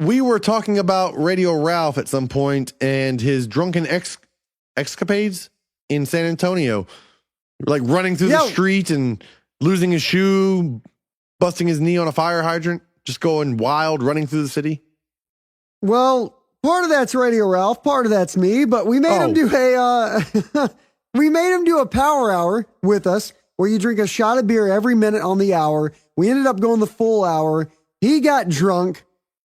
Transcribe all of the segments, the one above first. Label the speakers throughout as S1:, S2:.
S1: we were talking about Radio Ralph at some point and his drunken escapades in San Antonio, like running through the street and losing his shoe, busting his knee on a fire hydrant, just going wild, running through the city.
S2: Well, part of that's Radio Ralph, part of that's me, but we made him do a power hour with us where you drink a shot of beer every minute on the hour. We ended up going the full hour. He got drunk,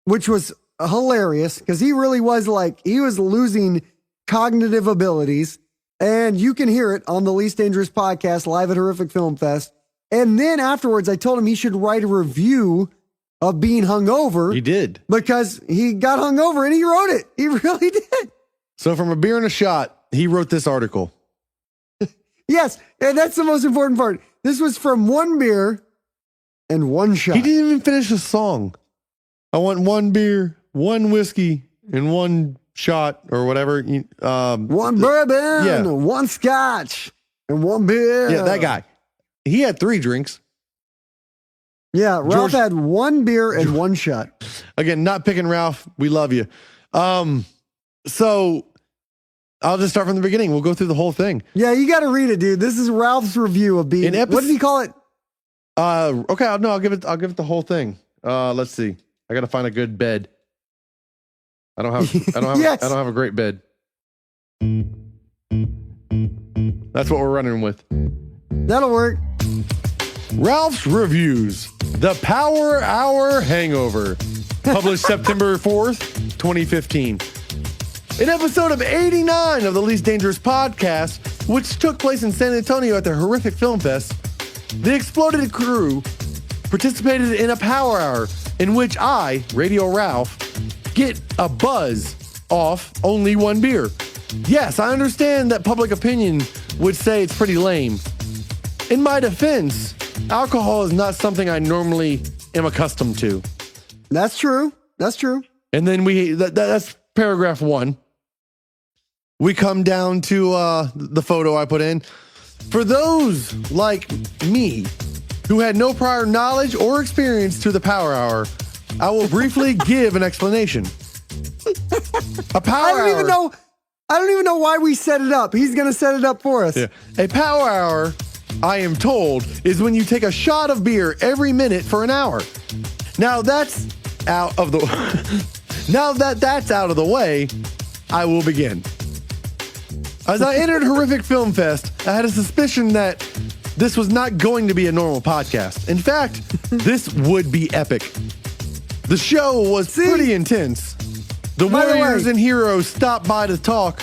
S2: which was hilarious because he really was he was losing cognitive abilities. And you can hear it on the Least Dangerous podcast live at Horrific Film Fest. And then afterwards, I told him he should write a review of being hungover.
S1: He did.
S2: Because he got hungover and he wrote it. He really did.
S1: So from a beer and a shot, he wrote this article.
S2: Yes. And that's the most important part. This was from one beer and one shot.
S1: He didn't even finish the song. I want one beer, one whiskey, and one shot or whatever.
S2: One bourbon, one scotch, and one beer.
S1: Yeah, that guy. He had 3 drinks.
S2: Yeah, Ralph had one beer and one shot.
S1: Again, not picking Ralph. We love you. So I'll just start from the beginning. We'll go through the whole thing.
S2: Yeah, you got to read it, dude. This is Ralph's review of being. What did he call it?
S1: Okay, I'll give it the whole thing. Let's see. I got to find a good bed. I don't have a great bed. That's what we're running with.
S2: That'll work.
S1: Ralph's Reviews, The Power Hour Hangover, published September 4th, 2015. An episode of 89 of the Least Dangerous podcast, which took place in San Antonio at the Horrific Film Fest, the exploded crew participated in a power hour in which I, Radio Ralph, get a buzz off only one beer. Yes, I understand that public opinion would say it's pretty lame. In my defense, alcohol is not something I normally am accustomed to.
S2: That's true. That's true.
S1: And then that's paragraph 1. We come down to the photo I put in. For those like me who had no prior knowledge or experience to the power hour, I will briefly give an explanation. A power hour. I don't even know why we set it up. He's going to set it up for us. Yeah. A power hour, I am told, is when you take a shot of beer every minute for an hour. Now that's out of the Now that that's out of the way, I will begin. As I entered Horrific Film Fest, I had a suspicion that this was not going to be a normal podcast. In fact, this would be epic. The show was pretty intense. The warriors and heroes stopped by to talk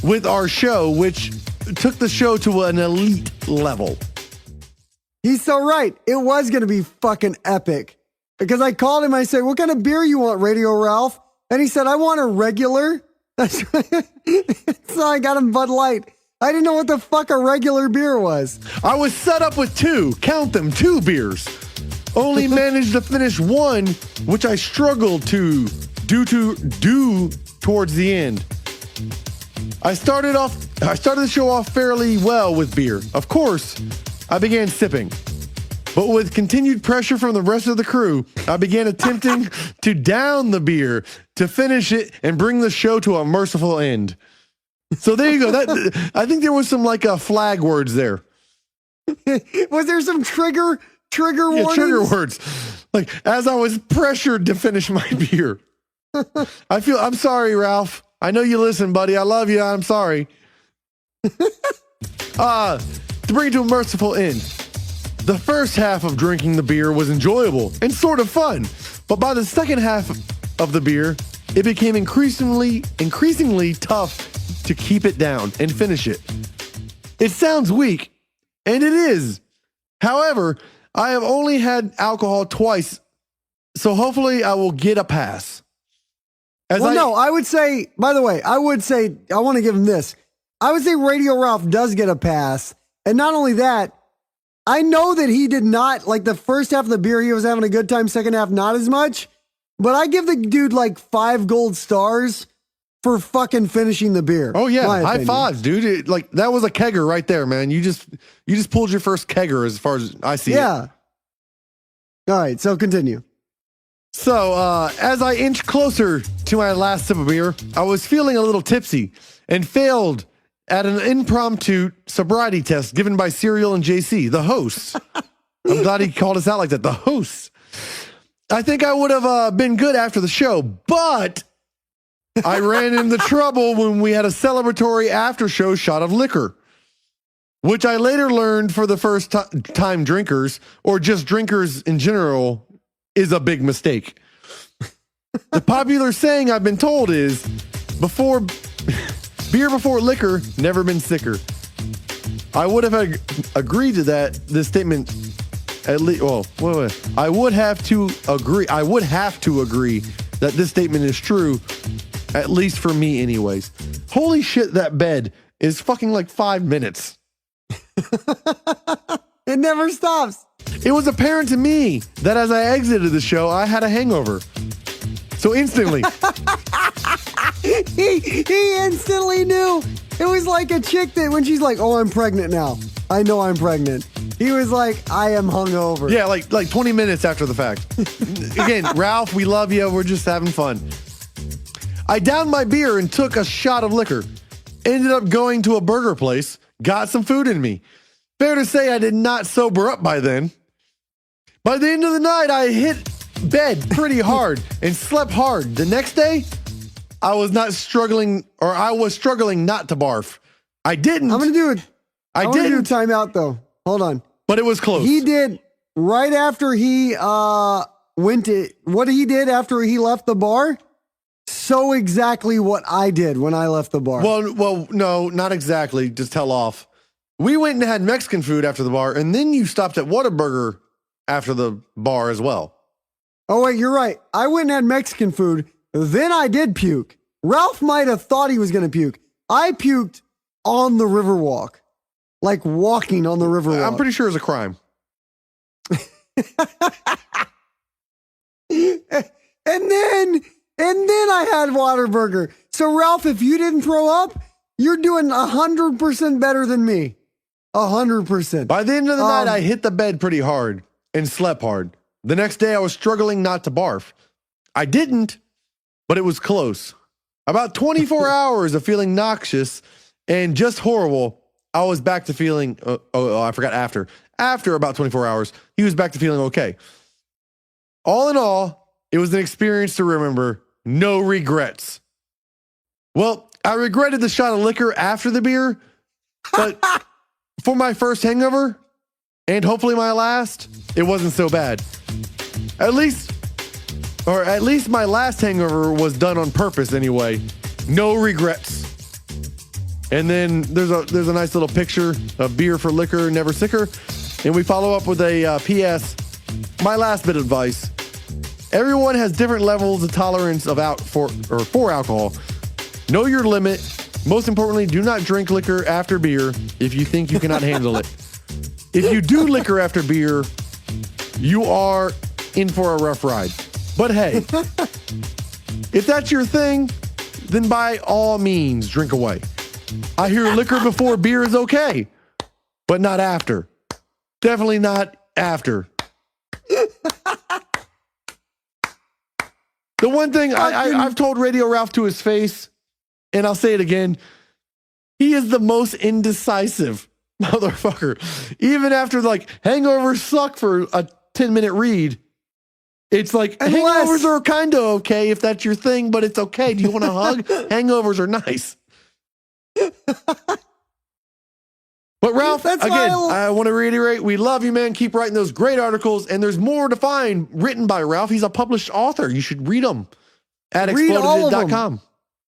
S1: with our show, which took the show to an elite level.
S2: He's so right. It was going to be fucking epic. Because I called him, I said, what kind of beer you want, Radio Ralph? And he said, I want a regular. So I got him Bud Light. I didn't know what the fuck a regular beer was.
S1: I was set up with 2, count them, 2 beers. Only managed to finish one, which I struggled to do towards the end. I started the show off fairly well with beer. Of course, I began sipping. But with continued pressure from the rest of the crew, I began attempting to down the beer to finish it and bring the show to a merciful end. So there you go. I think there was some flag words there.
S2: Was there some trigger warnings?
S1: Trigger words. Like as I was pressured to finish my beer. I'm sorry, Ralph. I know you listen, buddy. I love you. I'm sorry. To bring it to a merciful end. The first half of drinking the beer was enjoyable and sort of fun, but by the second half of the beer, it became increasingly tough to keep it down and finish it. It sounds weak, and it is. However, I have only had alcohol twice, so hopefully I will get a pass.
S2: I would say, by the way, I want to give him this. I would say Radio Ralph does get a pass. And not only that, I know that he did not, the first half of the beer, he was having a good time, second half, not as much. But I give the dude 5 gold stars for fucking finishing the beer.
S1: Oh, yeah. High fives, dude. That was a kegger right there, man. You just pulled your first kegger as far as I see it.
S2: Yeah. All right, so continue.
S1: So, as I inch closer to my last sip of beer, I was feeling a little tipsy and failed at an impromptu sobriety test given by Serial and JC, the hosts. I'm glad he called us out like that, the hosts. I think I would have been good after the show, but I ran into trouble when we had a celebratory after-show shot of liquor, which I later learned for the first time drinkers, or just drinkers in general, is a big mistake. The popular saying I've been told is, beer before liquor, never been sicker. I would have agreed to this statement at least. Well, wait. I would have to agree that this statement is true, at least for me anyways. Holy shit, that bed is fucking like 5 minutes.
S2: It never stops.
S1: It was apparent to me that as I exited the show, I had a hangover. So instantly.
S2: he instantly knew. It was like a chick that when she's like, oh, I'm pregnant now. I know I'm pregnant. He was like, I am hungover.
S1: Yeah, like 20 minutes after the fact. Again, Ralph, we love you. We're just having fun. I downed my beer and took a shot of liquor. Ended up going to a burger place. Got some food in me. Fair to say I did not sober up by then. By the end of the night, I hit bed pretty hard and slept hard. The next day, I was struggling not to barf. I didn't.
S2: I'm going to do it.
S1: I
S2: want to do a
S1: didn't.
S2: timeout though. Hold on.
S1: But it was close.
S2: He did right after he what he did after he left the bar. So exactly what I did when I left the bar.
S1: Well, no, not exactly. Just tell off. We went and had Mexican food after the bar, and then you stopped at Whataburger after the bar as well.
S2: Oh, wait, you're right. I went and had Mexican food. Then I did puke. Ralph might have thought he was going to puke. I puked on the Riverwalk, like walking on the Riverwalk.
S1: I'm pretty sure it's a crime.
S2: And then I had Whataburger. So, Ralph, if you didn't throw up, you're doing 100% better than me. 100%.
S1: By the end of the night, I hit the bed pretty hard and slept hard. The next day, I was struggling not to barf. I didn't, but it was close. About 24 hours of feeling noxious and just horrible, I was back to feeling, I forgot after. After about 24 hours, he was back to feeling okay. All in all, it was an experience to remember. No regrets. Well, I regretted the shot of liquor after the beer, but for my first hangover, and hopefully my last, it wasn't so bad. At least my last hangover was done on purpose anyway. No regrets. And then there's a nice little picture of beer for liquor, never sicker. And we follow up with a PS. My last bit of advice. Everyone has different levels of tolerance for alcohol. Know your limit. Most importantly, do not drink liquor after beer if you think you cannot handle it. If you do liquor after beer, you are in for a rough ride. But hey, if that's your thing, then by all means, drink away. I hear liquor before beer is okay, but not after. Definitely not after. The one thing I've told Radio Ralph to his face, and I'll say it again, he is the most indecisive motherfucker. Even after hangovers suck for a 10-minute read, it's like hangovers are kind of okay if that's your thing, but it's okay. Do you want a hug? Hangovers are nice. But Ralph, again, I want to reiterate, we love you, man. Keep writing those great articles. And there's more to find written by Ralph. He's a published author. You should read them at exploded.com.